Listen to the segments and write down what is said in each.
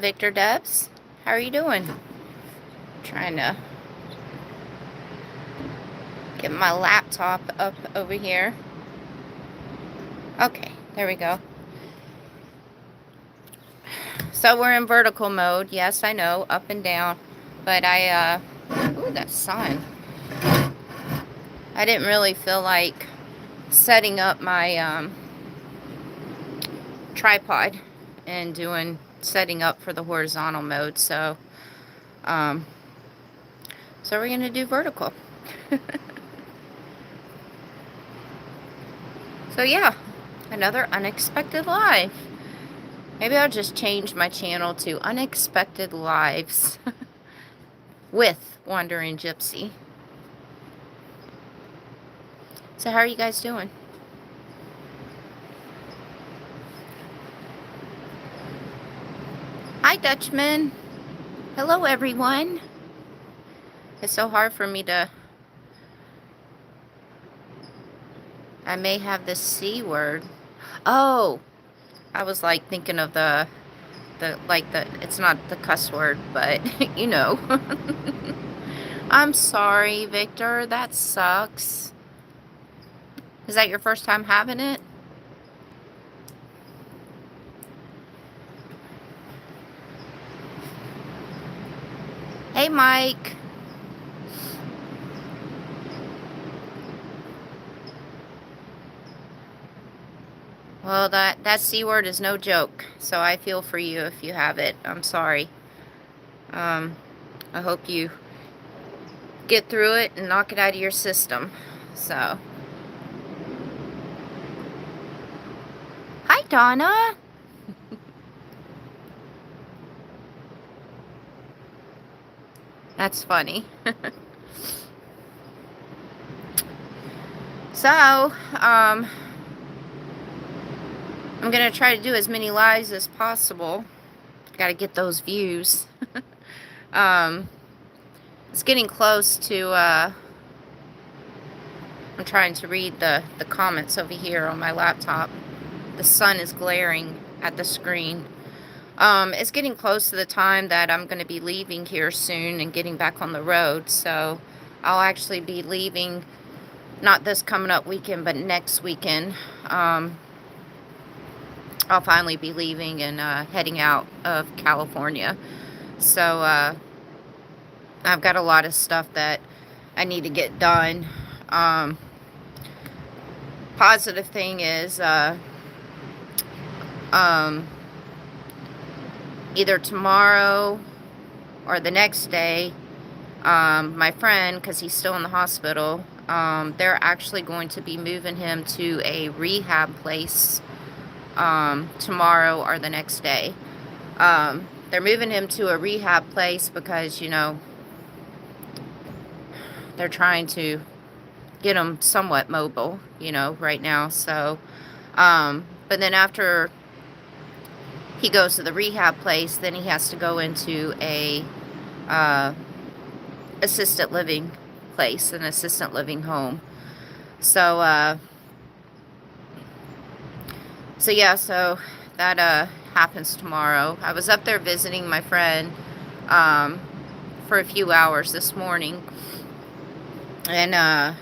Victor Debs. How are you doing? Trying to get my laptop up over here. Okay, there we go. So we're in vertical mode. Yes, I know, up and down. But ooh, that sun. I didn't really feel like setting up my tripod and setting up for the horizontal mode. So we're gonna do vertical. So yeah, another unexpected live. Maybe I'll just change my channel to Unexpected Lives with Wandering Gypsy. So how are you guys doing? Hi, Dutchman. Hello, everyone. It's so hard for me to... I may have the C word. Oh, I was like thinking of it's not the cuss word, but you know. I'm sorry, Victor. That sucks. Is that your first time having it? Hey, Mike. Well, that C word is no joke, so I feel for you if you have it. I'm sorry. I hope you get through it and knock it out of your system. So. Hi, Donna. That's funny. So, I'm going to try to do as many lives as possible. Got to get those views. It's getting close to, I'm trying to read the comments over here on my laptop. The sun is glaring at the screen. It's getting close to the time that I'm going to be leaving here soon and getting back on the road. So, I'll actually be leaving, not this coming up weekend, but next weekend. I'll finally be leaving and heading out of California. So, I've got a lot of stuff that I need to get done. Positive thing is, either tomorrow or the next day, my friend, because he's still in the hospital, they're actually going to be moving him to a rehab place tomorrow or the next day. They're moving him to a rehab place because, you know, they're trying to get him somewhat mobile, you know, right now. So, but then after he goes to the rehab place, then he has to go into a assisted living place, an assisted living home. So, yeah, so that happens tomorrow. I was up there visiting my friend for a few hours this morning, and I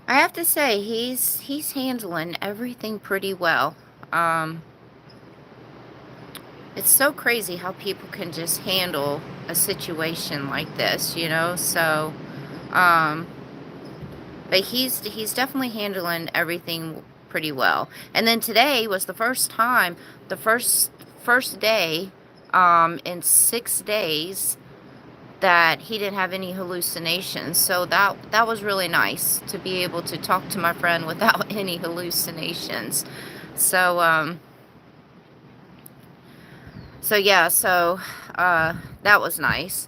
have to say he's handling everything pretty well. It's so crazy how people can just handle a situation like this, you know. So, but he's definitely handling everything pretty well. And then today was the first time, the first day in 6 days that he didn't have any hallucinations. So that was really nice to be able to talk to my friend without any hallucinations. So yeah, so that was nice.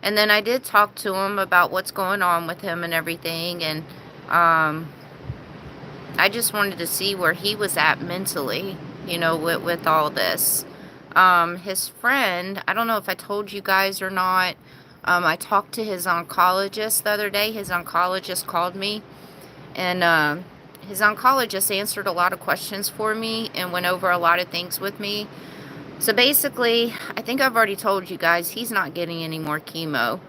And then I did talk to him about what's going on with him and everything, and I just wanted to see where he was at mentally, you know, with all this. His friend, I don't know if I told you guys or not, I talked to his oncologist the other day. His oncologist called me, and his oncologist answered a lot of questions for me and went over a lot of things with me. So basically, I think I've already told you guys, he's not getting any more chemo.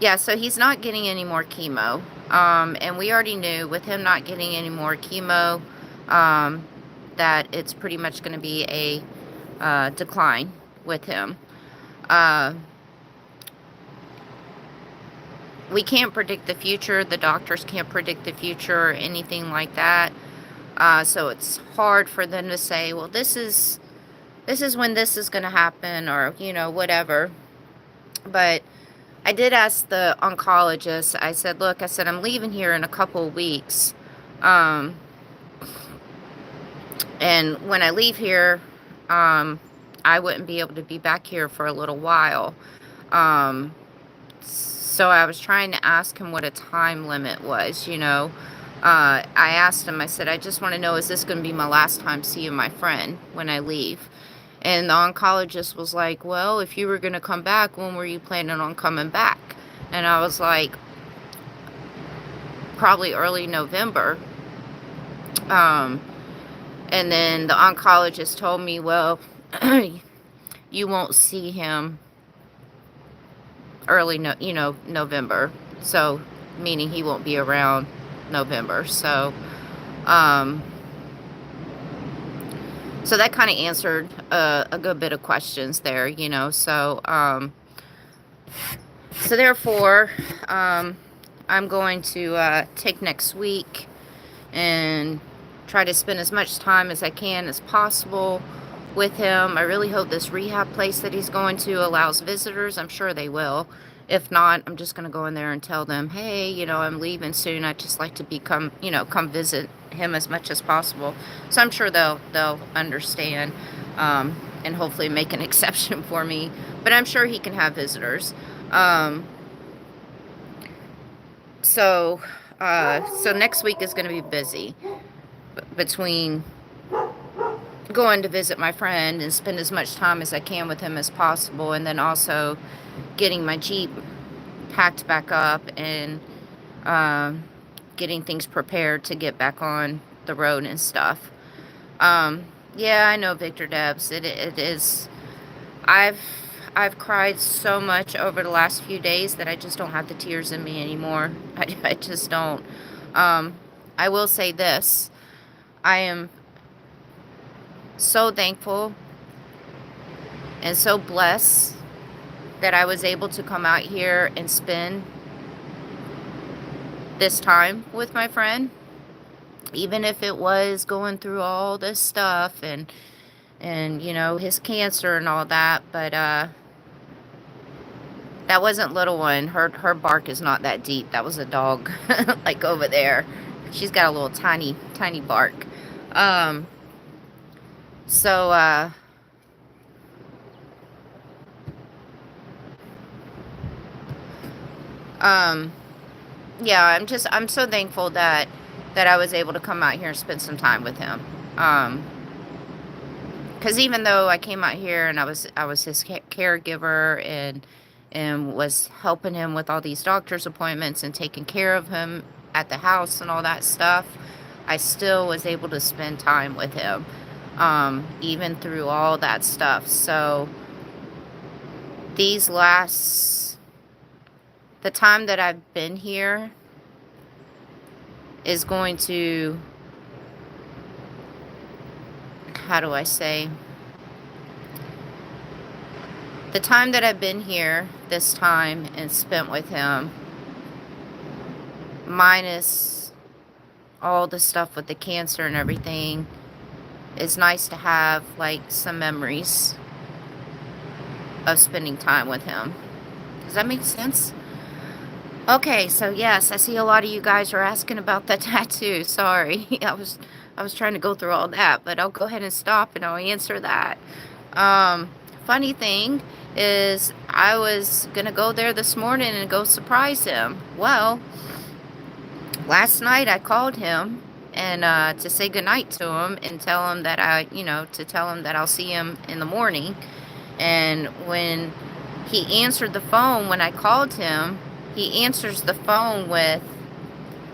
Yeah, so he's not getting any more chemo. And we already knew with him not getting any more chemo, that it's pretty much going to be a decline with him. We can't predict the future. The doctors can't predict the future or anything like that. So it's hard for them to say, well, this is when this is going to happen, or, you know, whatever. But I did ask the oncologist. I said, look, I said, I'm leaving here in a couple of weeks. And when I leave here, I wouldn't be able to be back here for a little while. So I was trying to ask him what a time limit was, you know. I asked him, I said, I just want to know, is this going to be my last time seeing my friend when I leave? And the oncologist was like, well, if you were going to come back, when were you planning on coming back? And I was like, probably early November. And then the oncologist told me, well, you won't see him early, November. So, meaning he won't be around November. So, so that kind of answered a good bit of questions there, you know. So, so therefore, I'm going to take next week and try to spend as much time as I can as possible with him. I really hope this rehab place that he's going to allows visitors. I'm sure they will. If not, I'm just going to go in there and tell them, hey, you know, I'm leaving soon. I'd just like to come visit him as much as possible. So I'm sure they'll understand, and hopefully make an exception for me. But I'm sure he can have visitors. So next week is going to be busy between going to visit my friend and spend as much time as I can with him as possible, and then also getting my Jeep packed back up and getting things prepared to get back on the road and stuff. Yeah, I know, Victor Debs. It is. I've cried so much over the last few days that I just don't have the tears in me anymore. I just don't. I will say this. I am so thankful and so blessed that I was able to come out here and spend this time with my friend, even if it was going through all this stuff and you know, his cancer and all that. But that wasn't little one. Her bark is not that deep. That was a dog like over there. She's got a little tiny bark. Yeah, I'm so thankful that I was able to come out here and spend some time with him. Because even though I came out here and I was his caregiver and was helping him with all these doctor's appointments and taking care of him at the house and all that stuff, I still was able to spend time with him, even through all that stuff. So the time that I've been here is going to, how do I say, the time that I've been here this time and spent with him, minus all the stuff with the cancer and everything, is nice to have, like, some memories of spending time with him. Does that make sense? Okay, so yes, I see a lot of you guys are asking about the tattoo. Sorry, I was trying to go through all that, but I'll go ahead and stop and I'll answer that. Funny thing is, I was gonna go there this morning and go surprise him. Well, last night I called him and to say goodnight to him and tell him that I'll see him in the morning. And when he answered the phone, when I called him, he answers the phone with,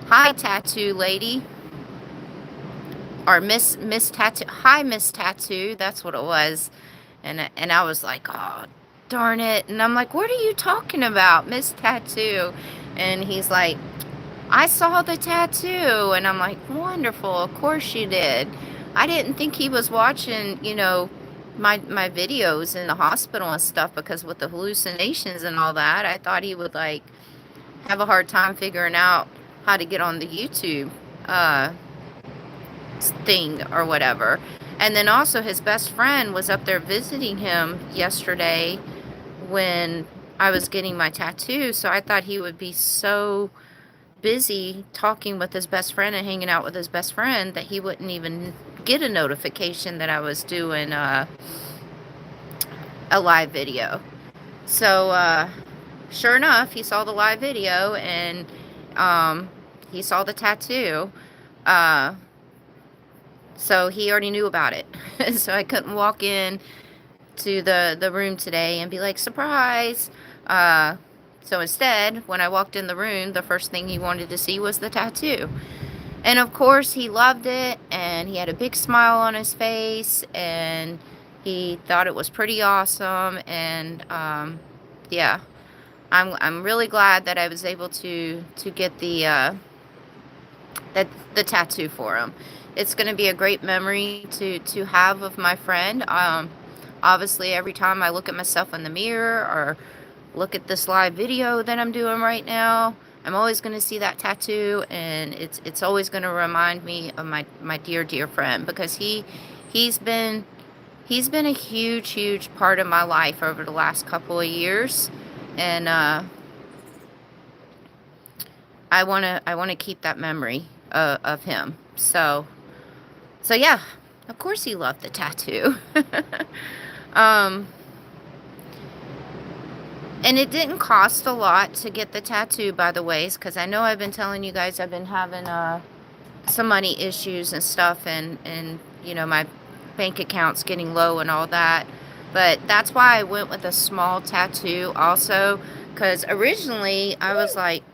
"Hi, tattoo lady." or Miss Tattoo. Hi, Miss Tattoo. That's what it was. And I was like, oh, darn it. And I'm like, what are you talking about, Miss Tattoo? And he's like, I saw the tattoo. And I'm like, wonderful. Of course you did. I didn't think he was watching, you know, my videos in the hospital and stuff, because with the hallucinations and all that, I thought he would like have a hard time figuring out how to get on the YouTube thing or whatever. And then also his best friend was up there visiting him yesterday when I was getting my tattoo, so I thought he would be so busy talking with his best friend and hanging out with his best friend that he wouldn't even get a notification that I was doing a live video. So sure enough, he saw the live video, and he saw the tattoo. So he already knew about it. So I couldn't walk in to the room today and be like, surprise. So instead, when I walked in the room, the first thing he wanted to see was the tattoo. And of course, he loved it, and he had a big smile on his face, and he thought it was pretty awesome. And yeah, I'm really glad that I was able to get the tattoo for him. It's going to be a great memory to have of my friend. Obviously, every time I look at myself in the mirror or look at this live video that I'm doing right now, I'm always going to see that tattoo, and it's always going to remind me of my dear friend, because he's been a huge part of my life over the last couple of years, and I want to keep that memory of him. So yeah, of course he loved the tattoo. And it didn't cost a lot to get the tattoo, by the way, because I know I've been telling you guys I've been having some money issues and stuff, and you know, my bank account's getting low and all that. But that's why I went with a small tattoo also, because originally I was like,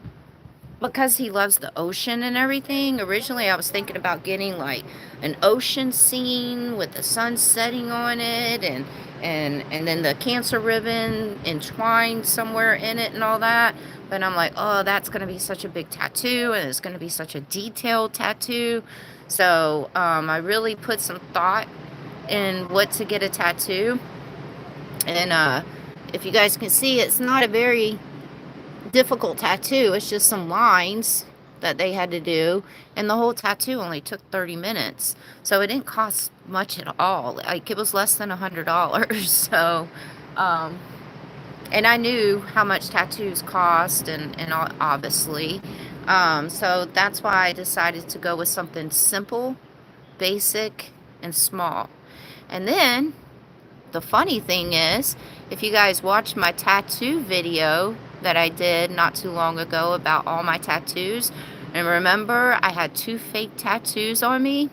because he loves the ocean and everything, originally I was thinking about getting like an ocean scene with the sun setting on it, and then the cancer ribbon entwined somewhere in it and all that. But I'm like, oh, that's going to be such a big tattoo, and it's going to be such a detailed tattoo. So I really put some thought in what to get a tattoo. And if you guys can see, it's not a very difficult tattoo. It's just some lines that they had to do, and the whole tattoo only took 30 minutes, so it didn't cost much at all. Like, it was less than $100. So and I knew how much tattoos cost, and obviously so that's why I decided to go with something simple, basic, and small. And then the funny thing is, if you guys watched my tattoo video that I did not too long ago about all my tattoos, and remember I had 2 fake tattoos on me,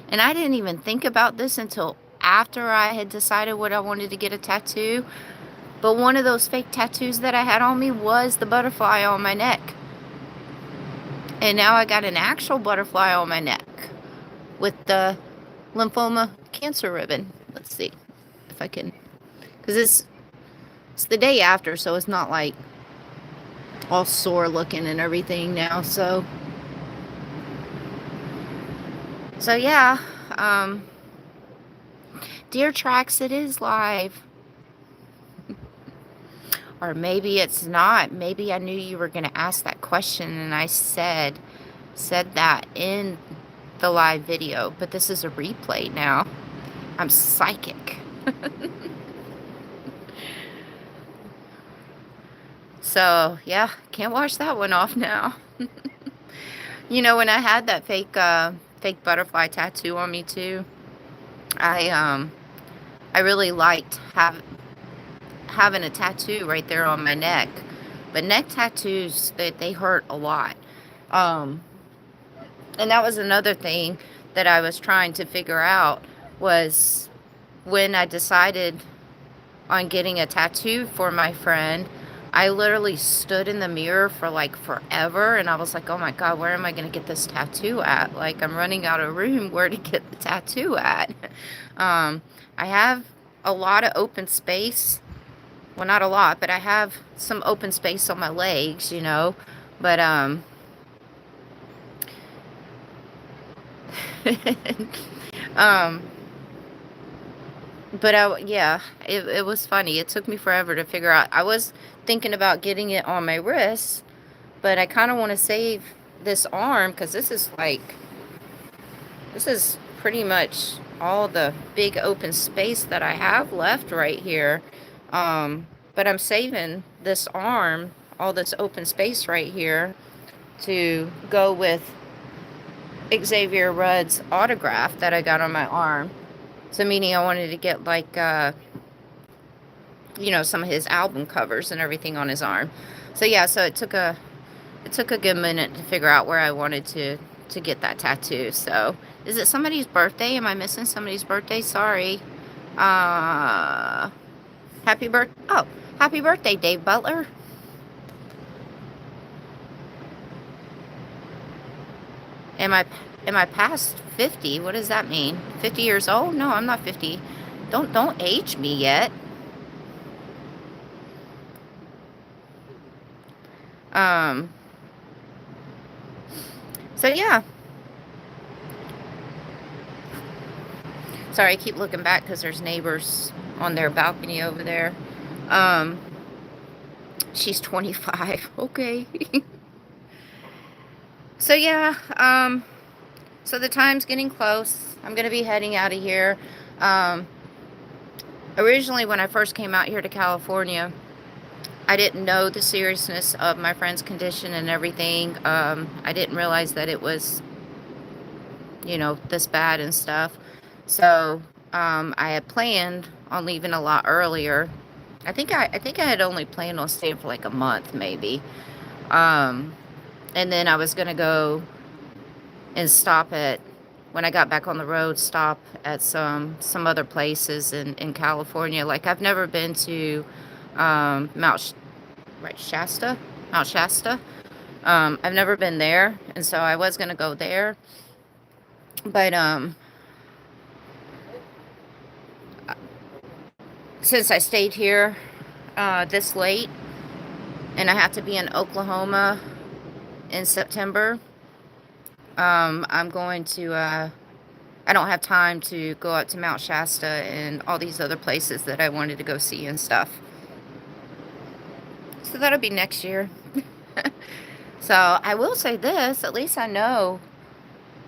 and I didn't even think about this until after I had decided what I wanted to get a tattoo. But one of those fake tattoos that I had on me was the butterfly on my neck, and now I got an actual butterfly on my neck with the lymphoma cancer ribbon. Let's see if I can, because it's the day after, so it's not like all sore looking and everything now. So yeah, Deer Tracks, it is live. Or maybe it's not. Maybe I knew you were going to ask that question, and I said that in the live video, but this is a replay now. I'm psychic. So yeah, can't wash that one off now. You know, when I had that fake butterfly tattoo on me too, I really liked having a tattoo right there on my neck. But neck tattoos, they hurt a lot. And that was another thing that I was trying to figure out, was when I decided on getting a tattoo for my friend, I literally stood in the mirror for like forever, and I was like, oh my God, where am I going to get this tattoo at? Like, I'm running out of room where to get the tattoo at. I have a lot of open space. Well, not a lot, but I have some open space on my legs, you know. But, um, yeah, it was funny. It took me forever to figure out. I was thinking about getting it on my wrist, but I kind of want to save this arm because this is pretty much all the big open space that I have left right here. But I'm saving this arm, all this open space right here, to go with Xavier Rudd's autograph that I got on my arm. So meaning I wanted to get like, you know, some of his album covers and everything on his arm. So yeah, so it took a good minute to figure out where I wanted to get that tattoo. So is it somebody's birthday? Am I missing somebody's birthday? Sorry. Happy birthday, Dave Butler. Am I past 50? What does that mean? 50 years old? No, I'm not 50. Don't age me yet. So yeah. Sorry, I keep looking back because there's neighbors on their balcony over there. She's 25. Okay. So yeah, so the time's getting close. I'm going to be heading out of here. Originally, when I first came out here to California, I didn't know the seriousness of my friend's condition and everything. I didn't realize that it was, you know, this bad and stuff. So, I had planned on leaving a lot earlier. I think I had only planned on staying for like a month, maybe. And then I was going to go and stop at, when I got back on the road, stop at some other places in California. Like, I've never been to Mount Shasta. I've never been there, and so I was going to go there. But since I stayed here this late, and I have to be in Oklahoma in September, I'm going to, I don't have time to go up to Mount Shasta and all these other places that I wanted to go see and stuff. So that'll be next year. So I will say this, at least I know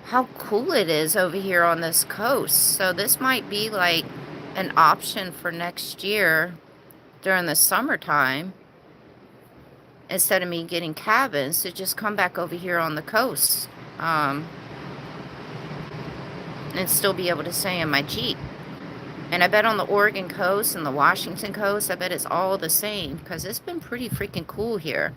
how cool it is over here on this coast. So this might be like an option for next year during the summertime. Instead of me getting cabins, to just come back over here on the coast. And still be able to stay in my Jeep. And I bet on the Oregon coast and the Washington coast, I bet it's all the same, because it's been pretty freaking cool here.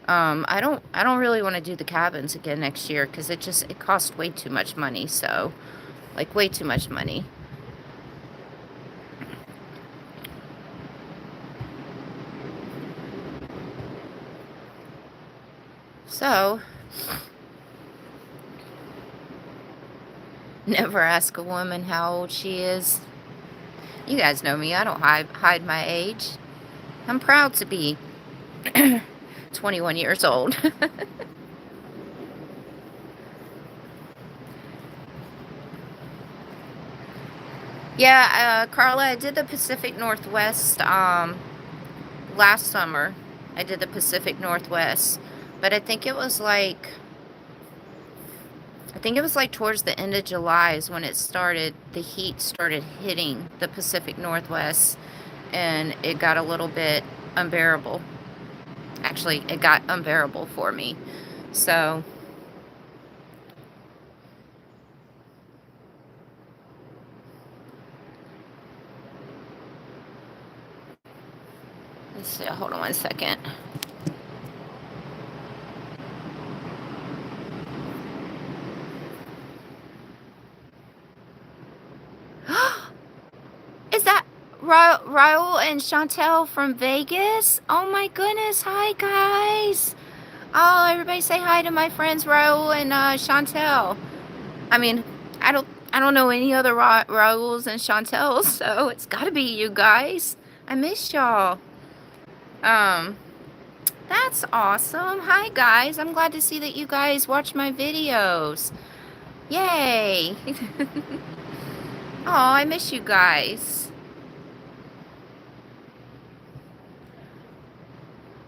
I don't really want to do the cabins again next year, because it costs way too much money. So, like, way too much money. So, never ask a woman how old she is. You guys know me. I don't hide my age. I'm proud to be 21 years old. Yeah, Carla, I did the Pacific Northwest last summer. I did the Pacific Northwest. But I think it was like towards the end of July is when it started, the heat started hitting the Pacific Northwest, and it got a little bit unbearable. Actually, it got unbearable for me. So, let's see, hold on one second. Raul and Chantel from Vegas. Oh my goodness. Hi, guys. Oh, everybody say hi to my friends Raul and Chantel. I mean, I don't know any other Raúls and Chantels, so it's got to be you guys. I miss y'all. That's awesome. Hi, guys. I'm glad to see that you guys watch my videos. Yay. Oh, I miss you guys.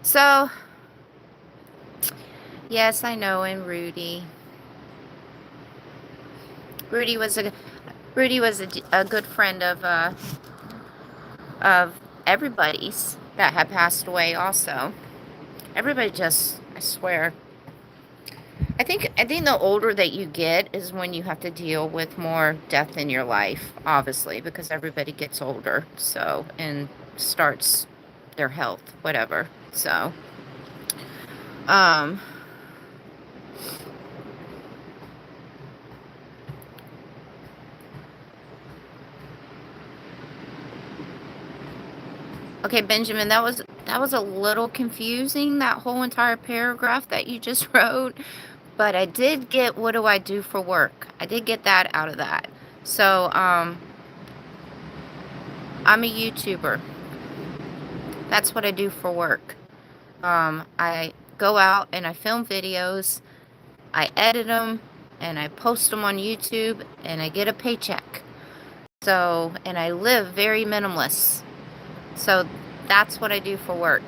So, yes, I know, and Rudy. Rudy was a good friend of everybody's that had passed away also. Everybody just, I swear. I think the older that you get is when you have to deal with more death in your life, obviously, because everybody gets older, so, and starts their health, whatever. So, okay, Benjamin, that was a little confusing, that whole entire paragraph that you just wrote. But I did get, what do I do for work? I did get that out of that. So, I'm a YouTuber. That's what I do for work. I go out and I film videos. I edit them and I post them on YouTube and I get a paycheck. So, and I live very minimalist. So, that's what I do for work.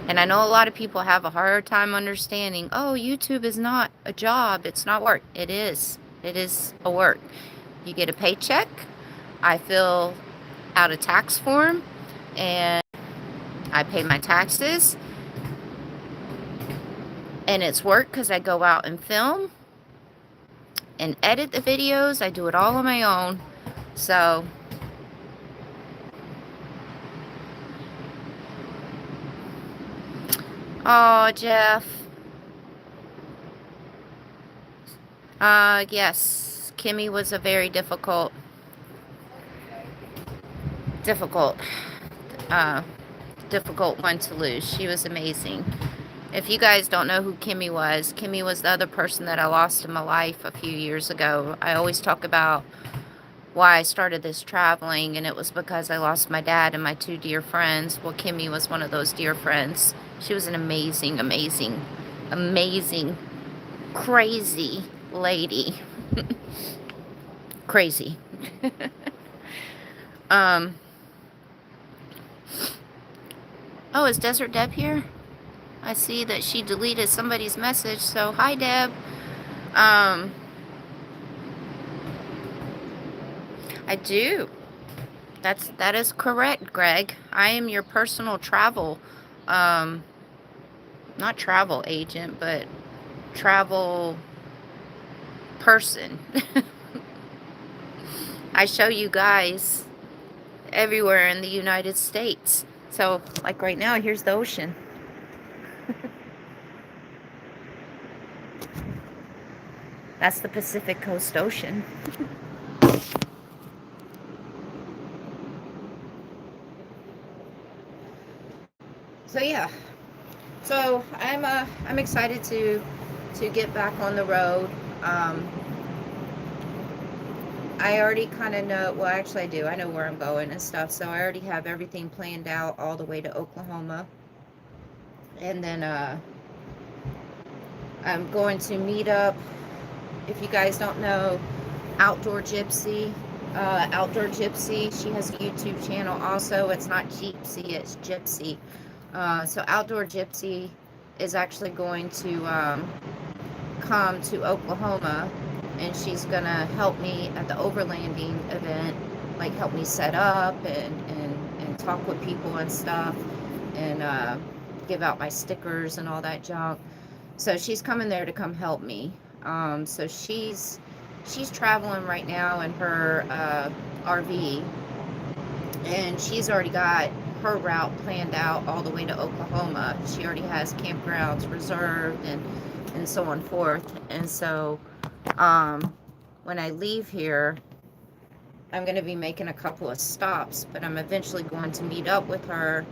And I know a lot of people have a hard time understanding, oh, YouTube is not a job, it's not work. It is. It is a work. You get a paycheck, I fill out a tax form, and I pay my taxes. And it's work because I go out and film and edit the videos. I do it all on my own. So, oh, Jeff. Yes, Kimmy was a very difficult one to lose. She was amazing. If you guys don't know who Kimmy was the other person that I lost in my life a few years ago. I always talk about why I started this traveling, and it was because I lost my dad and my two dear friends. Well, Kimmy was one of those dear friends. She was an amazing, amazing, amazing, crazy lady. Crazy. Oh, is Desert Deb here? I see that she deleted somebody's message, so hi, Deb. I do. That is correct, Greg. I am your personal travel, not travel agent, but travel person. I show you guys everywhere in the United States. So, like right now, here's the ocean. That's the Pacific Coast Ocean. So yeah, so I'm excited to get back on the road. I already kind of know, well, actually I do. I know where I'm going and stuff. So I already have everything planned out all the way to Oklahoma. And then I'm going to meet up, if you guys don't know, Outdoor Gypsy. Outdoor Gypsy, she has a YouTube channel also. It's not Jeepsy, it's Gypsy. So Outdoor Gypsy is actually going to come to Oklahoma, and she's gonna help me at the overlanding event, like help me set up and talk with people and stuff, and give out my stickers and all that junk. So she's coming there to come help me. So she's traveling right now in her RV, and she's already got her route planned out all the way to Oklahoma. She already has campgrounds reserved and so on forth. And so when I leave here, I'm going to be making a couple of stops, but I'm eventually going to meet up with her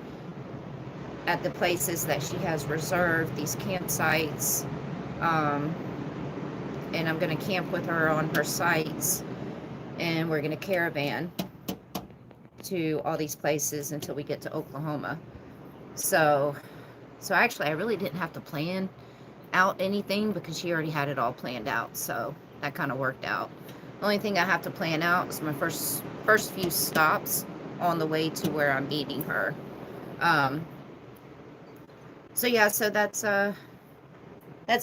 at the places that she has reserved, these campsites. And I'm going to camp with her on her sites, and we're going to caravan to all these places until we get to Oklahoma. So actually, I really didn't have to plan out anything because she already had it all planned out. So that kind of worked out. The only thing I have to plan out is my first few stops on the way to where I'm meeting her. So yeah, so that's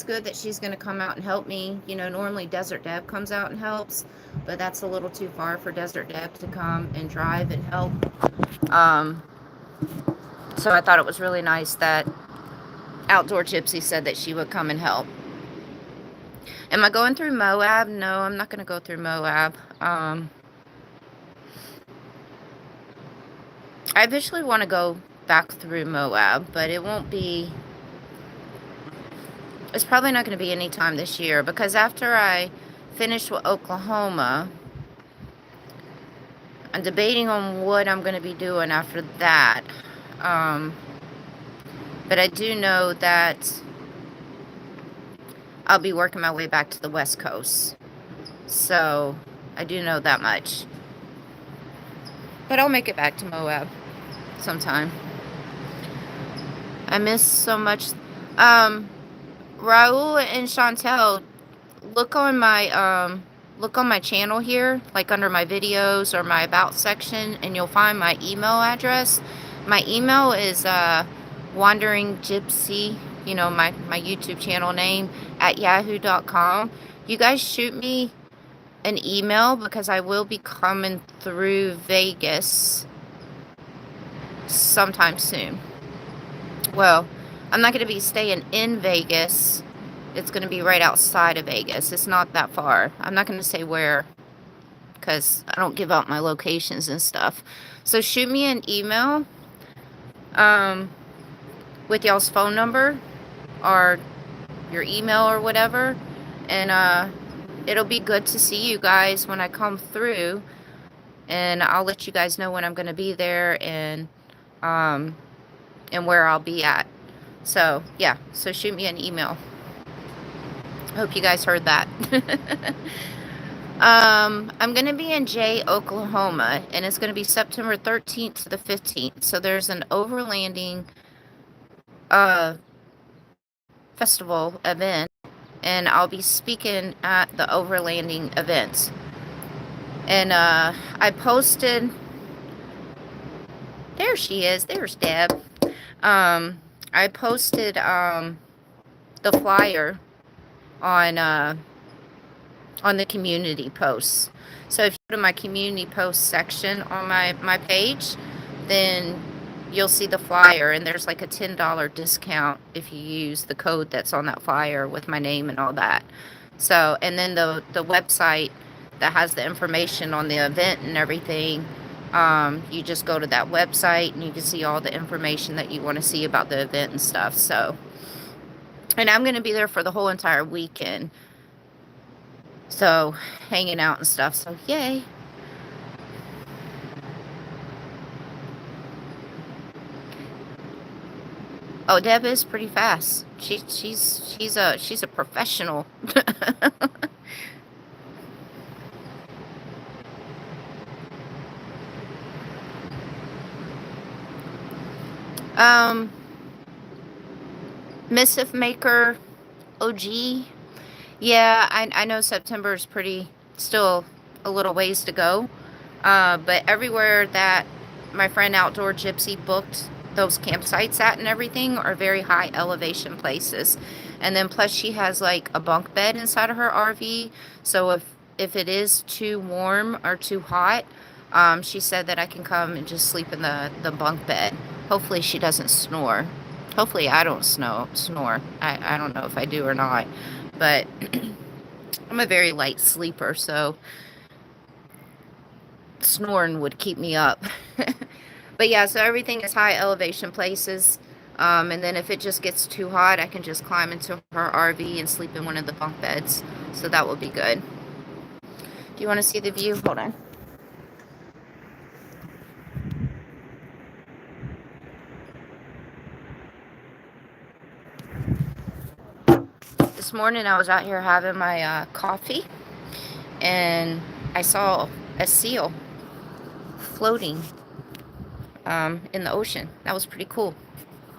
good that she's going to come out and help me. You know, normally Desert Deb comes out and helps, but that's a little too far for Desert Deb to come and drive and help. So I thought it was really nice that Outdoor Gypsy said that she would come and help. Am I going through Moab? No, I'm not going to go through Moab. I eventually want to go back through Moab, but it won't be... It's probably not going to be any time this year, because after I finish with Oklahoma, I'm debating on what I'm going to be doing after that. But I do know that I'll be working my way back to the West Coast. So I do know that much. But I'll make it back to Moab sometime. I miss so much. Raul and Chantel, look on my channel here, like under my videos or my about section, and you'll find my email address. My email is wanderingjeepsy, you know, my YouTube channel name, at yahoo.com. You guys shoot me an email, because I will be coming through Vegas sometime soon. Well, I'm not going to be staying in Vegas. It's going to be right outside of Vegas. It's not that far. I'm not going to say where, because I don't give out my locations and stuff. So shoot me an email with y'all's phone number or your email or whatever. And it'll be good to see you guys when I come through. And I'll let you guys know when I'm going to be there and where I'll be at. So, yeah. So shoot me an email. Hope you guys heard that. I'm going to be in Jay, Oklahoma, and it's going to be September 13th to the 15th. So there's an overlanding festival event, and I'll be speaking at the overlanding event. And I posted... There she is. There's Deb. I posted the flyer on the community posts. So if you go to my community post section on my page, then you'll see the flyer, and there's like a $10 discount if you use the code that's on that flyer with my name and all that. So, and then the website that has the information on the event and everything, you just go to that website and you can see all the information that you want to see about the event and stuff. So, and I'm going to be there for the whole entire weekend. So, hanging out and stuff. So, yay. Oh, Deb is pretty fast. She's a professional. Missive Maker OG. Yeah, I know September is still a little ways to go. But everywhere that my friend Outdoor Gypsy booked those campsites at and everything are very high elevation places. And then plus she has like a bunk bed inside of her RV. So if it is too warm or too hot, she said that I can come and just sleep in the bunk bed. Hopefully she doesn't snore. Hopefully I don't snore. I don't know if I do or not. But I'm a very light sleeper, so snoring would keep me up. But yeah, so everything is high elevation places. And then if it just gets too hot, I can just climb into her RV and sleep in one of the bunk beds. So that will be good. Do you want to see the view? Hold on. morning I was out here having my coffee, and I saw a seal floating in the ocean. That was pretty cool.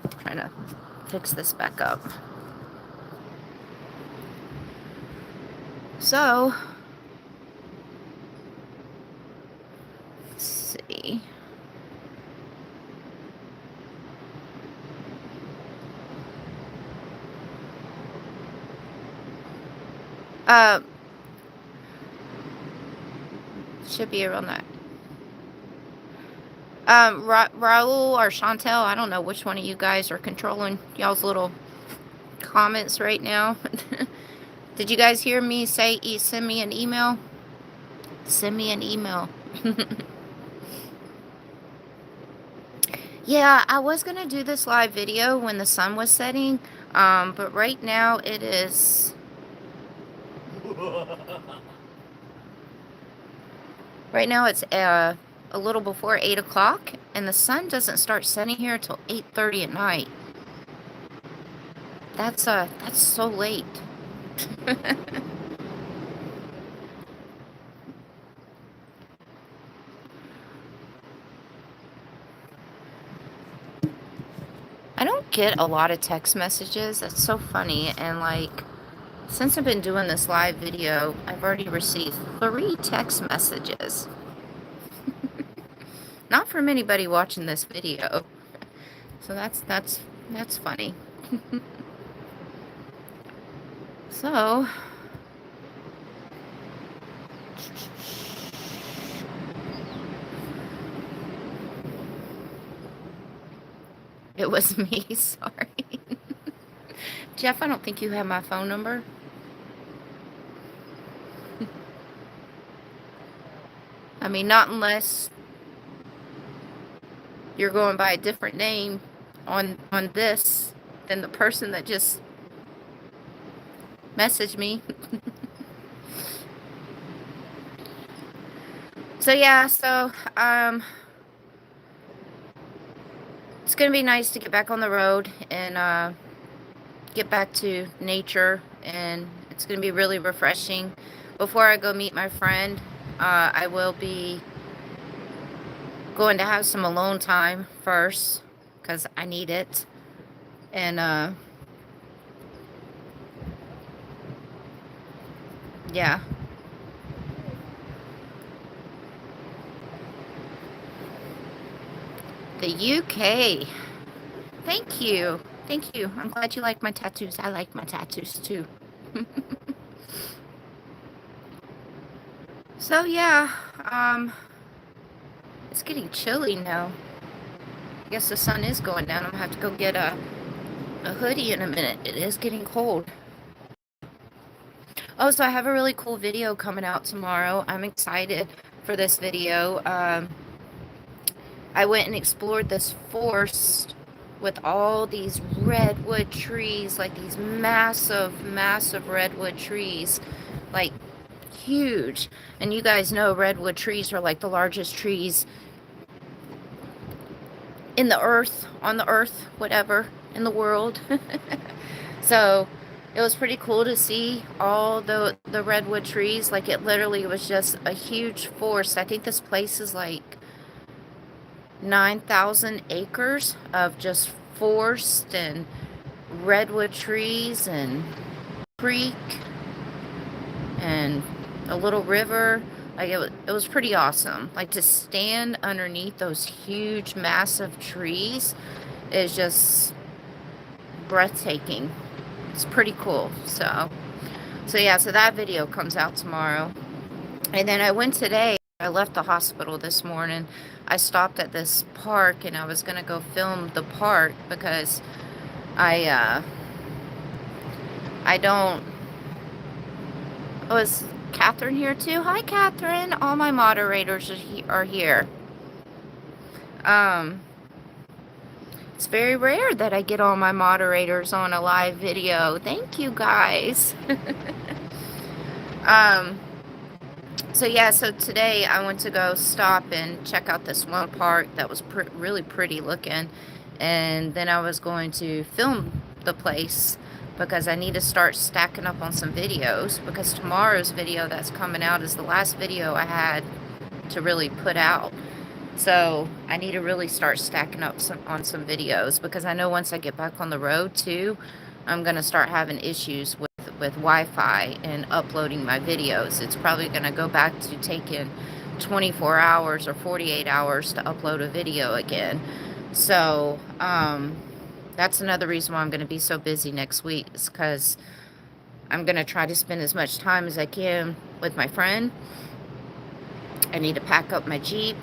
I'm trying to fix this back up. So, let's see. Should be around that. Raul or Chantel, I don't know which one of you guys are controlling y'all's little comments right now. Did you guys hear me say send me an email? Send me an email. Yeah, I was going to do this live video when the sun was setting, but right now it is... Right now it's a little before 8 o'clock, and the sun doesn't start setting here until 8:30 at night. That's so late. I don't get a lot of text messages. That's so funny. And like, since I've been doing this live video, I've already received 3 text messages. Not from anybody watching this video. So that's funny. So, it was me, sorry. Jeff, I don't think you have my phone number. I mean, not unless you're going by a different name on this than the person that just messaged me. So yeah, it's gonna be nice to get back on the road and get back to nature, and it's gonna be really refreshing. Before I go meet my friend, I will be going to have some alone time first, because I need it. And yeah. The UK. Thank you. Thank you. I'm glad you like my tattoos. I like my tattoos too. So yeah, it's getting chilly now. I guess the sun is going down. I'm gonna have to go get a hoodie in a minute. It is getting cold. Oh, so I have a really cool video coming out tomorrow. I'm excited for this video. I went and explored this forest with all these redwood trees, like these massive, massive redwood trees, like huge. And you guys know redwood trees are like the largest trees in the earth, on the earth, whatever, in the world. So it was pretty cool to see all the redwood trees. Like, it literally was just a huge forest. I think this place is like 9,000 acres of just forest and redwood trees and creek and a little river. Like, it was pretty awesome. Like, to stand underneath those huge, massive trees is just breathtaking. It's pretty cool. So yeah, so that video comes out tomorrow. And then I went today. I left the hospital this morning. I stopped at this park, and I was gonna go film the park because I don't. Oh, is Catherine here too? Hi, Catherine. All my moderators are here. It's very rare that I get all my moderators on a live video. Thank you, guys. So yeah, so today I went to go stop and check out this one park that was really pretty looking, and then I was going to film the place, because I need to start stacking up on some videos, because tomorrow's video that's coming out is the last video I had to really put out. So I need to really start stacking up on some videos, because I know once I get back on the road too, I'm going to start having issues with Wi-Fi and uploading my videos. It's probably going to go back to taking 24 hours or 48 hours to upload a video again. So that's another reason why I'm going to be so busy next week, is because I'm going to try to spend as much time as I can with my friend. I need to pack up my Jeep,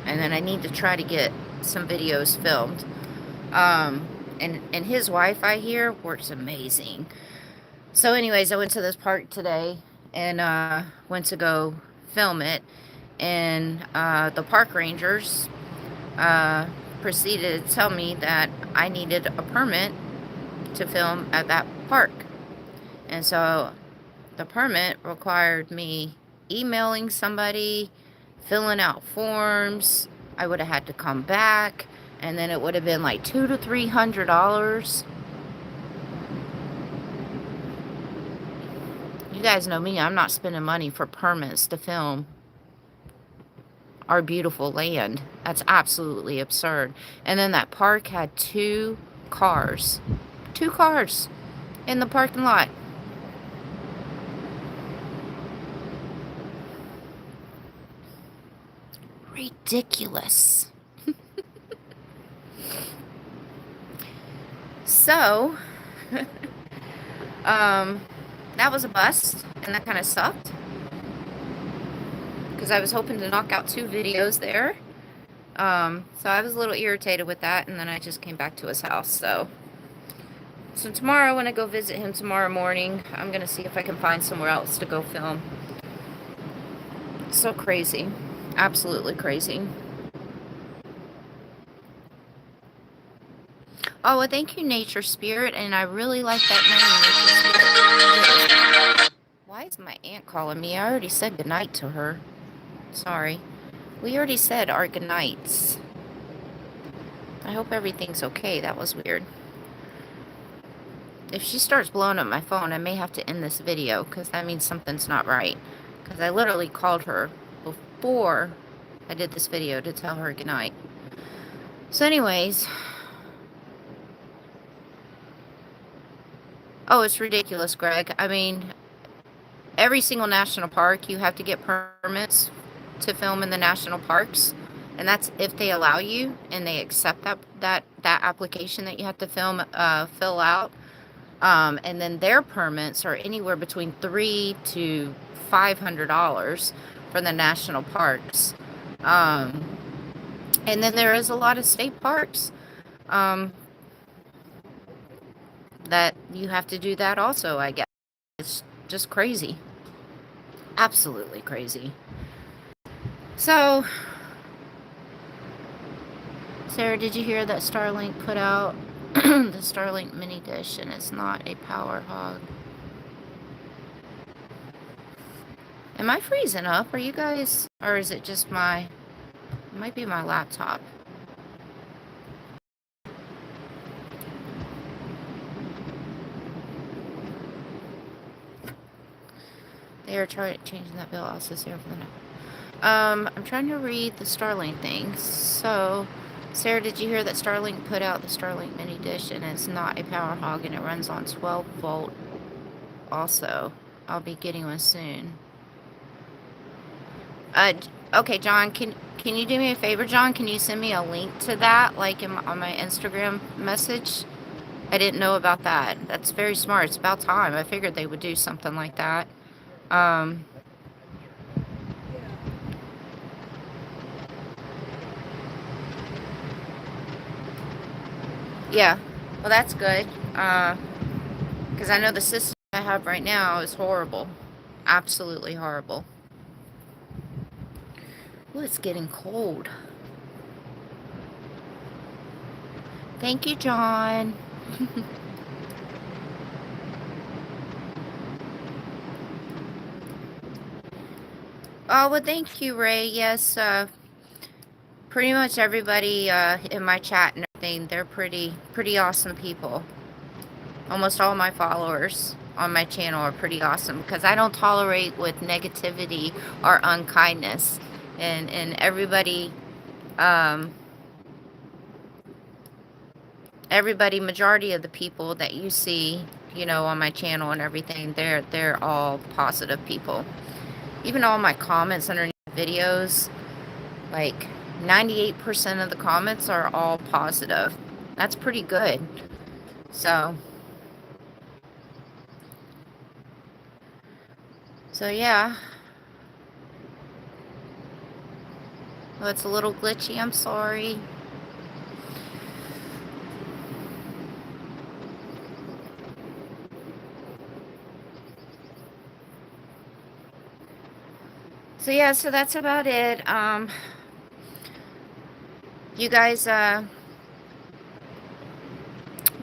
and then I need to try to get some videos filmed. And his Wi-Fi here works amazing. So anyways, I went to this park today and went to go film it. And the park rangers proceeded to tell me that I needed a permit to film at that park. And so the permit required me emailing somebody, filling out forms. I would have had to come back, and then it would have been like $200 to $300. You guys know me, I'm not spending money for permits to film our beautiful land. That's absolutely absurd. And then that park had two cars in the parking lot. Ridiculous. So that was a bust, and that kind of sucked, because I was hoping to knock out 2 videos there. So I was a little irritated with that, and then I just came back to his house. So tomorrow, when I go visit him tomorrow morning, I'm going to see if I can find somewhere else to go film. So crazy. Absolutely crazy. Oh, well, thank you, Nature Spirit, and I really like that name, Nature Spirit. Why is my aunt calling me? I already said goodnight to her. Sorry. We already said our goodnights. I hope everything's okay. That was weird. If she starts blowing up my phone, I may have to end this video, because that means something's not right. Because I literally called her before I did this video to tell her goodnight. So anyways, oh, it's ridiculous, Greg. I mean, every single national park, you have to get permits to film in the national parks, and that's if they allow you and they accept that application that you have to fill out. And then their permits are anywhere between $300 to $500 for the national parks. And then there is a lot of state parks that you have to do that also, I guess. It's just crazy. Absolutely crazy. So, Sarah, did you hear that Starlink put out the Starlink mini dish, and it's not a power hog? Am I freezing up? Are you guys, or is it just it might be my laptop. They are changing that bill also here for the night. I'm trying to read the Starlink thing. So, Sarah, did you hear that Starlink put out the Starlink mini dish, and it's not a power hog, and it runs on 12 volt also. I'll be getting one soon. Okay, John, can you do me a favor, John? Can you send me a link to that, like on my Instagram message? I didn't know about that. That's very smart. It's about time. I figured they would do something like that. Yeah, well, that's good. Because I know the system I have right now is horrible. Absolutely horrible. Well, it's getting cold. Thank you, John. Oh, well, thank you, Ray. Yes, pretty much everybody in my chat and everything, they're pretty awesome people. Almost all my followers on my channel are pretty awesome because I don't tolerate with negativity or unkindness. And everybody, um, majority of the people that you see, you know, on my channel and everything, they're all positive people. Even all my comments underneath videos, like 98% of the comments are all positive. That's pretty good. So yeah. Oh, it's a little glitchy, I'm sorry. So yeah, so that's about it. You guys,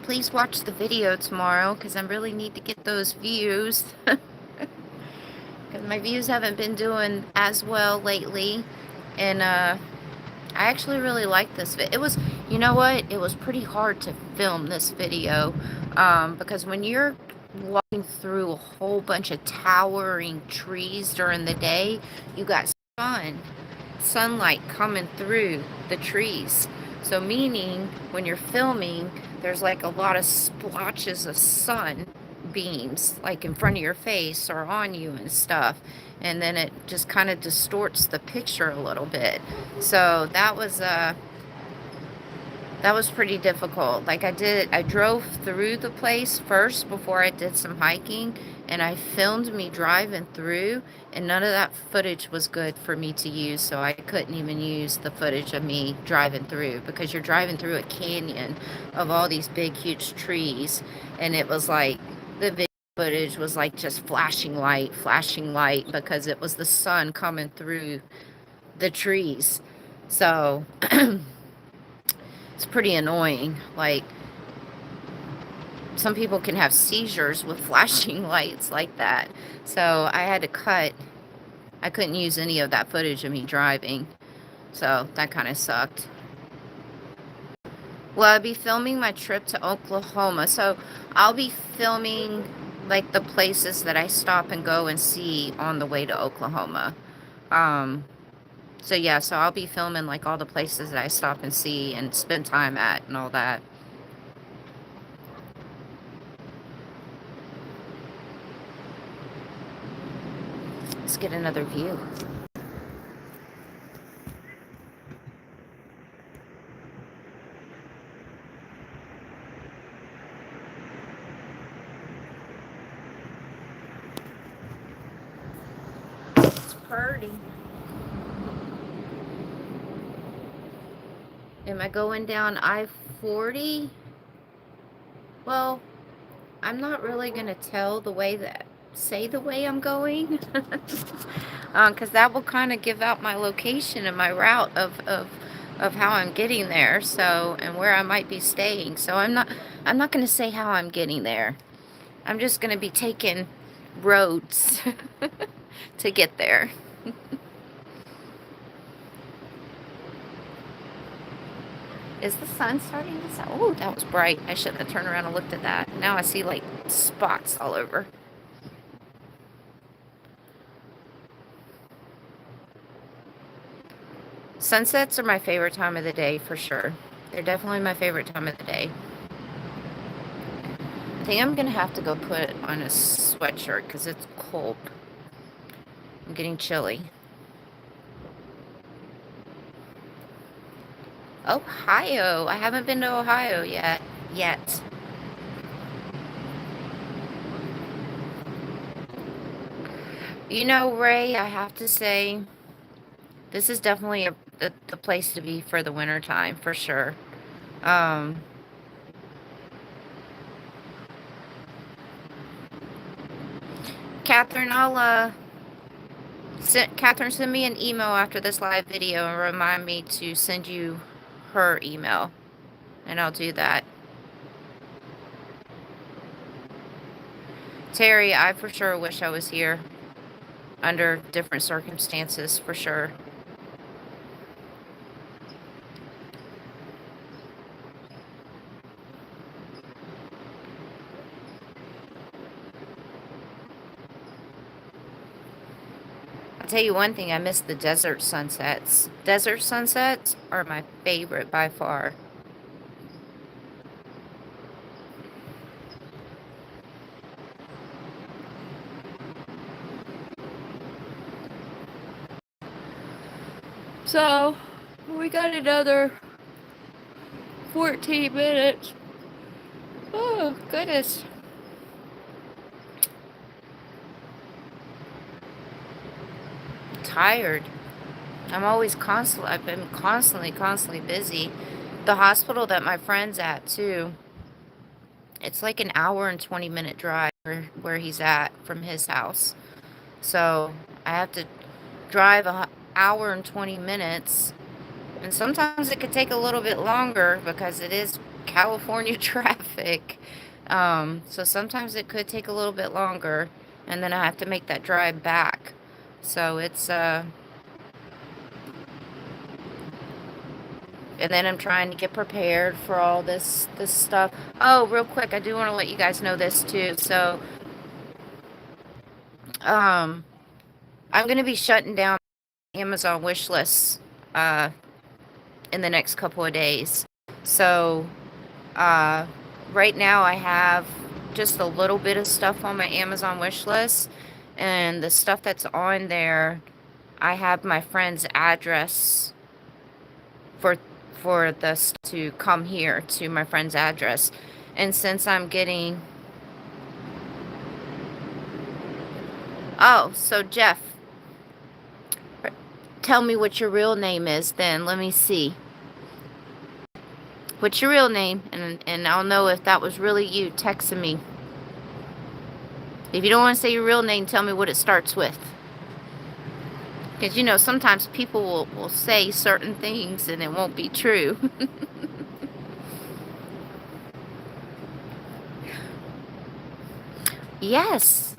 please watch the video tomorrow because I really need to get those views. Because my views haven't been doing as well lately. And I actually really like this video. It was, you know what? It was pretty hard to film this video because when you're walking through a whole bunch of towering trees during the day, you got sunlight coming through the trees. So meaning when you're filming, there's like a lot of splotches of sun beams like in front of your face or on you and stuff, and then it just kind of distorts the picture a little bit. So that was pretty difficult. Like I drove through the place first before I did some hiking, and I filmed me driving through, and none of that footage was good for me to use, so I couldn't even use the footage of me driving through, because you're driving through a canyon of all these big, huge trees, and it was like, the video footage was like just flashing light, because it was the sun coming through the trees. So it's pretty annoying. Like, some people can have seizures with flashing lights like that. So I had to cut. I couldn't use any of that footage of me driving. So that kind of sucked. Well, I'll be filming my trip to Oklahoma. So I'll be filming like the places that I stop and go and see on the way to Oklahoma. So yeah, so I'll be filming like all the places that I stop and see and spend time at and all that. Let's get another view. It's pretty. Am I going down I-40? Well, I'm not really going to say the way I'm going. Because that will kind of give out my location and my route of how I'm getting there. So, and where I might be staying. So I'm not going to say how I'm getting there. I'm just going to be taking roads to get there. Is the sun starting to set? Oh, that was bright. I shouldn't have turned around and looked at that. Now I see like spots all over. Sunsets are my favorite time of the day for sure. They're definitely my favorite time of the day. I think I'm going to have to go put on a sweatshirt because it's cold. I'm getting chilly. Ohio. I haven't been to Ohio yet. You know, Ray, I have to say, this is definitely the place to be for the winter time, for sure. Catherine, Catherine, send me an email after this live video and remind me to send you her email, and I'll do that. Terry, I for sure wish I was here under different circumstances, for sure. tell you one thing, I miss the desert sunsets. Desert sunsets are my favorite by far. So, we got another 14 minutes. Oh, goodness. Tired. I've been constantly busy. The hospital that my friend's at, too, it's like an hour and 20-minute drive where he's at from his house. So, I have to drive an hour and 20 minutes. And sometimes it could take a little bit longer because it is California traffic. So sometimes it could take a little bit longer. And then I have to make that drive back. So it's, and then I'm trying to get prepared for all this stuff. Oh, real quick, I do want to let you guys know this too. So, I'm going to be shutting down Amazon wish lists, in the next couple of days. So, right now I have just a little bit of stuff on my Amazon wish list, and the stuff that's on there, I have my friend's address for this to come here to my friend's address. And since I'm getting... Oh, so Jeff, tell me what your real name is then. Let me see. What's your real name? And I'll know if that was really you texting me. If you don't want to say your real name, tell me what it starts with. Because, you know, sometimes people will say certain things and it won't be true. Yes.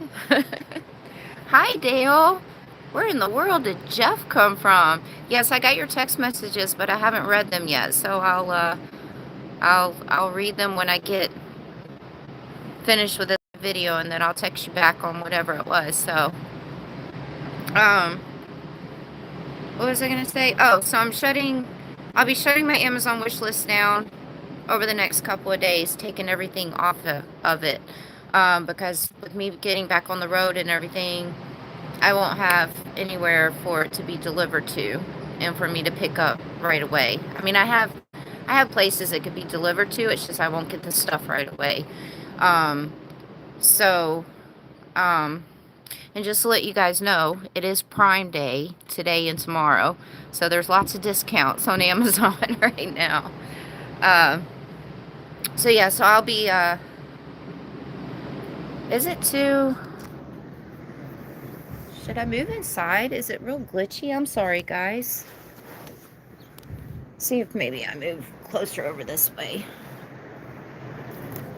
Hi, Dale. Where in the world did Jeff come from? Yes, I got your text messages, but I haven't read them yet. So I'll read them when I get finished with this video, and then I'll text you back on whatever it was. So, what was I gonna say? Oh, so I'll be shutting my Amazon wish list down over the next couple of days, taking everything off of it, because with me getting back on the road and everything, I won't have anywhere for it to be delivered to and for me to pick up right away. I mean, I have places it could be delivered to. It's just I won't get the stuff right away. And just to let you guys know, it is Prime Day today and tomorrow. So there's lots of discounts on Amazon right now. So yeah, so I'll be, is it too... Should I move inside? Is it real glitchy? I'm sorry, guys. See if maybe I move closer over this way.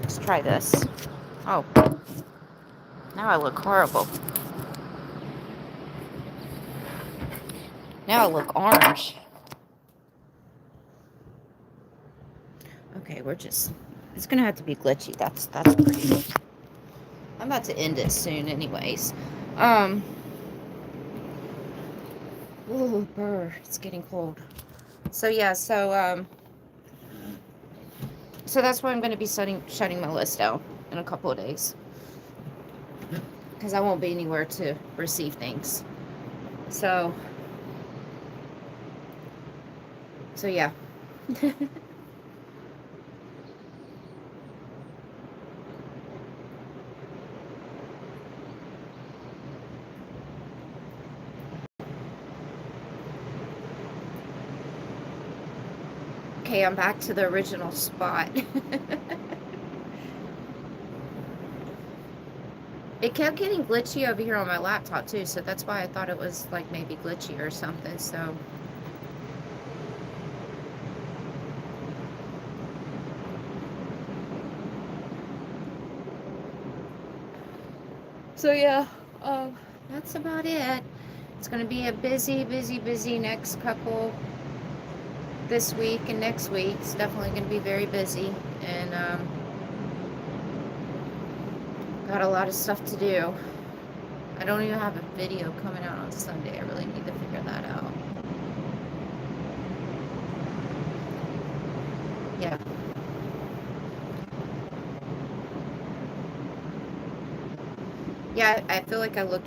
Let's try this. Oh. Now I look horrible. Now I look orange. Okay, it's gonna have to be glitchy. That's pretty. I'm about to end it soon anyways. Ooh, brr, it's getting cold. So yeah, so that's why I'm going to be shutting my list down in a couple of days, because I won't be anywhere to receive things. So yeah. Okay, I'm back to the original spot. It kept getting glitchy over here on my laptop too, so that's why I thought it was like maybe glitchy or something. So yeah, that's about it. It's going to be a busy next couple, this week and next week. It's definitely going to be very busy, and got a lot of stuff to do. I don't even have a video coming out on Sunday. I really need to figure that out. Yeah. Yeah, I feel like I look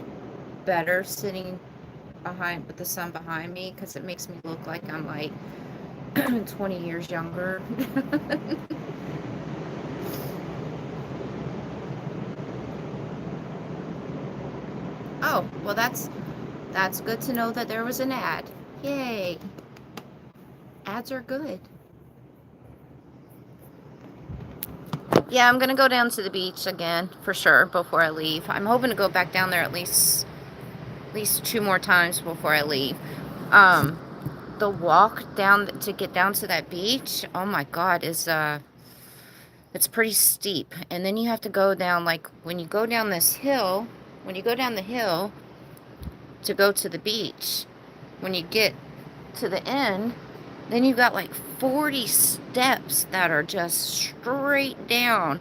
better sitting behind with the sun behind me because it makes me look like I'm like 20 years younger. Oh, well that's good to know that there was an ad. Yay. Ads are good. Yeah, I'm gonna go down to the beach again for sure before I leave. I'm hoping to go back down there at least 2 more times before I leave. The walk down to get down to that beach, oh my God, is it's pretty steep. And then you have to go down, like when you go down this hill, when you go down the hill to go to the beach, when you get to the end, then you've got like 40 steps that are just straight down.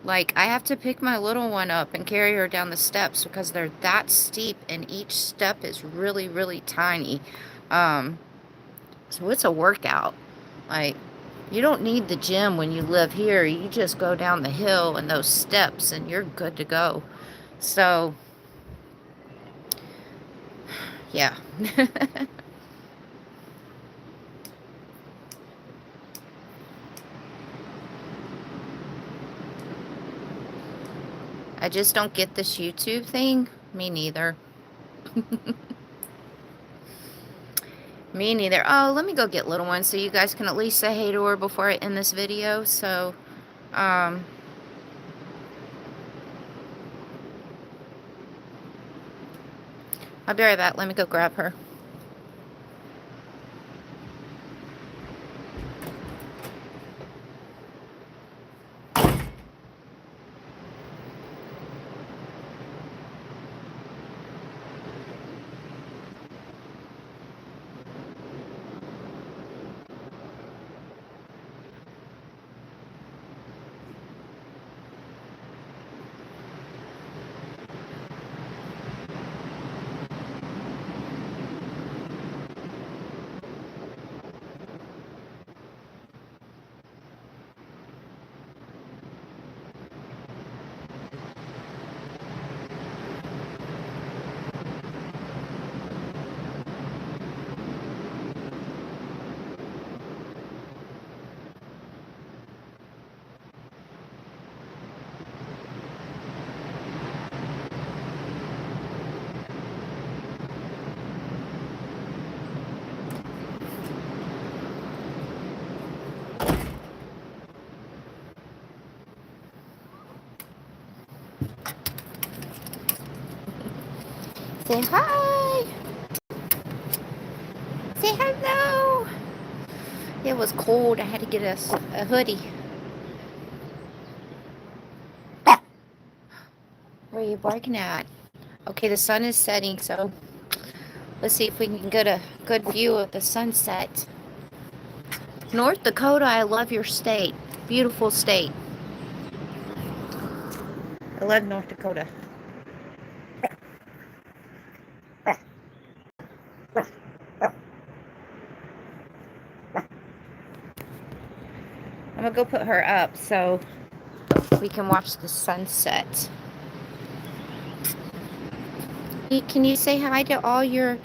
Like, I have to pick my little one up and carry her down the steps because they're that steep and each step is really, really tiny. So it's a workout. Like, you don't need the gym when you live here. You just go down the hill and those steps and you're good to go. So, yeah. I just don't get this YouTube thing. Me neither. Me neither. Oh, let me go get little one so you guys can at least say hey to her before I end this video. So, I'll be right back. Let me go grab her. Say hi. Say hello. It was cold. I had to get a hoodie. Where are you barking at? Okay, the sun is setting, so let's see if we can get a good view of the sunset. North Dakota, I love your state. Beautiful state. I love North Dakota. I'm gonna go put her up so we can watch the sunset. Can you say hi to all your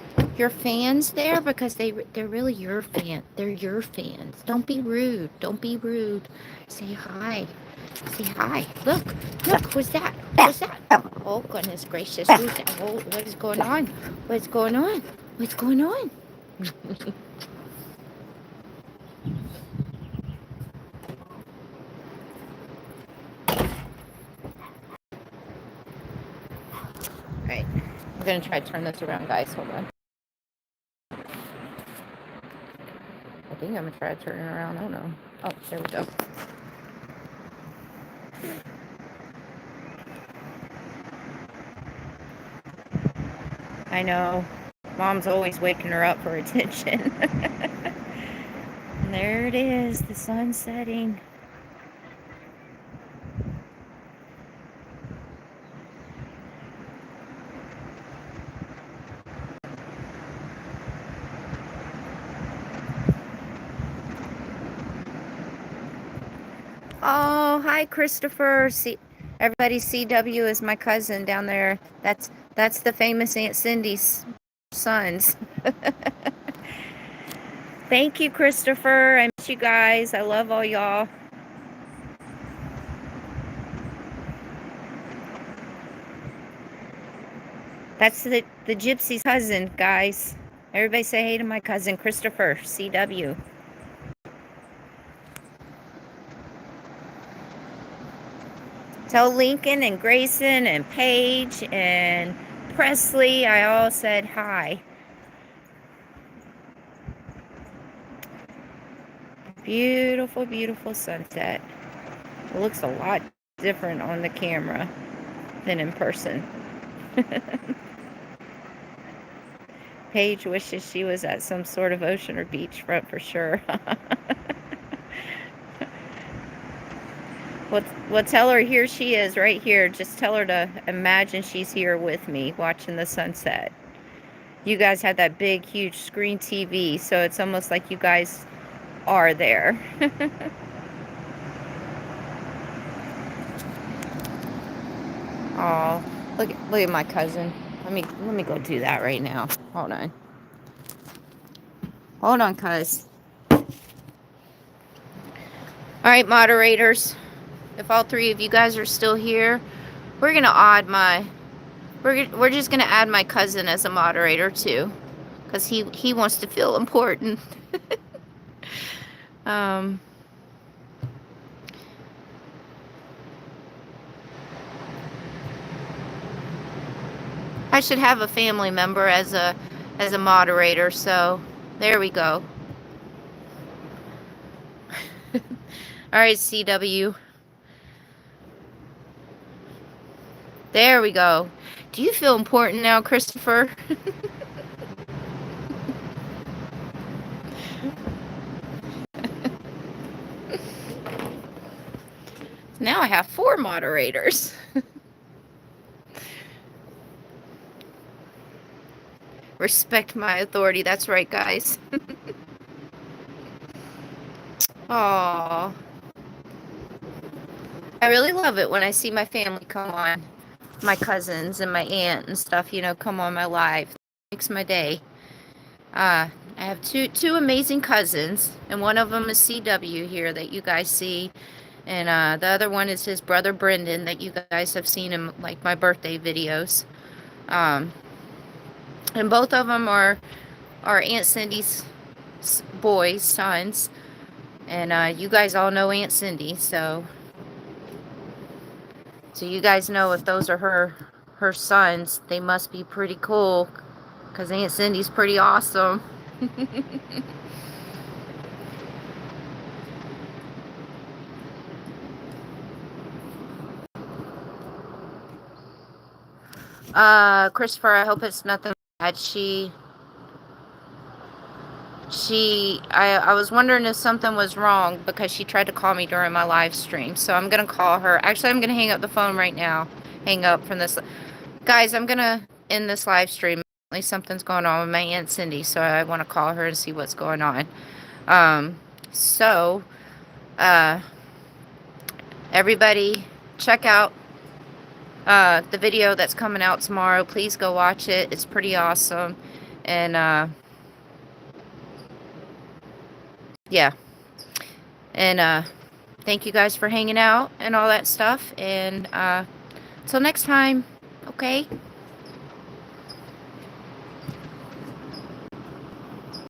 fans there, because they're really your fan. They're your fans. Don't be rude. Don't be rude. Say hi. Say hi. Look. What's that? What's that? Oh goodness gracious. Who's that? Oh, what is going on? What's going on? What's going on? Alright. I'm gonna try to turn this around, guys. Hold on. I think I'm gonna try to turn it around. Oh no. Oh, there we go. I know. Mom's always waking her up for attention. And there it is, the sun setting. Oh, hi, Christopher. Everybody, CW is my cousin down there. That's the famous Aunt Cindy's sons. Thank you, Christopher. I miss you guys. I love all y'all. That's the Gypsy's cousin, guys. Everybody say hey to my cousin, Christopher, CW. Tell Lincoln and Grayson and Paige and Presley I all said hi. Beautiful, beautiful sunset. It looks a lot different on the camera than in person. Paige wishes she was at some sort of ocean or beachfront for sure. Well, tell her here she is right here. Just tell her to imagine she's here with me watching the sunset. You guys had that big, huge screen TV, so it's almost like you guys are there. Oh, look at my cousin. Let me go do that right now. Hold on. Hold on, cuz. All right, moderators. If all three of you guys are still here, we're gonna add we're just gonna add my cousin as a moderator too, because he wants to feel important. I should have a family member as a moderator, so there we go. All right, CW. There we go. Do you feel important now, Christopher? Now I have 4 moderators. Respect my authority. That's right, guys. Aww. I really love it when I see my family come on. My cousins and my aunt and stuff, you know, come on my live. It makes my day. I have two amazing cousins, and one of them is CW here that you guys see, and the other one is his brother Brendan that you guys have seen in like my birthday videos. And both of them are Aunt Cindy's boys, sons, and you guys all know Aunt Cindy, so you guys know if those are her sons, they must be pretty cool, because Aunt Cindy's pretty awesome. Christopher, I hope it's nothing bad. I was wondering if something was wrong because she tried to call me during my live stream. So I'm going to call her. Actually, I'm going to hang up the phone right now. Hang up from this. Guys, I'm going to end this live stream. At least something's going on with my Aunt Cindy. So I want to call her and see what's going on. Everybody check out the video that's coming out tomorrow. Please go watch it. It's pretty awesome. And yeah. And thank you guys for hanging out and all that stuff. And till next time, okay?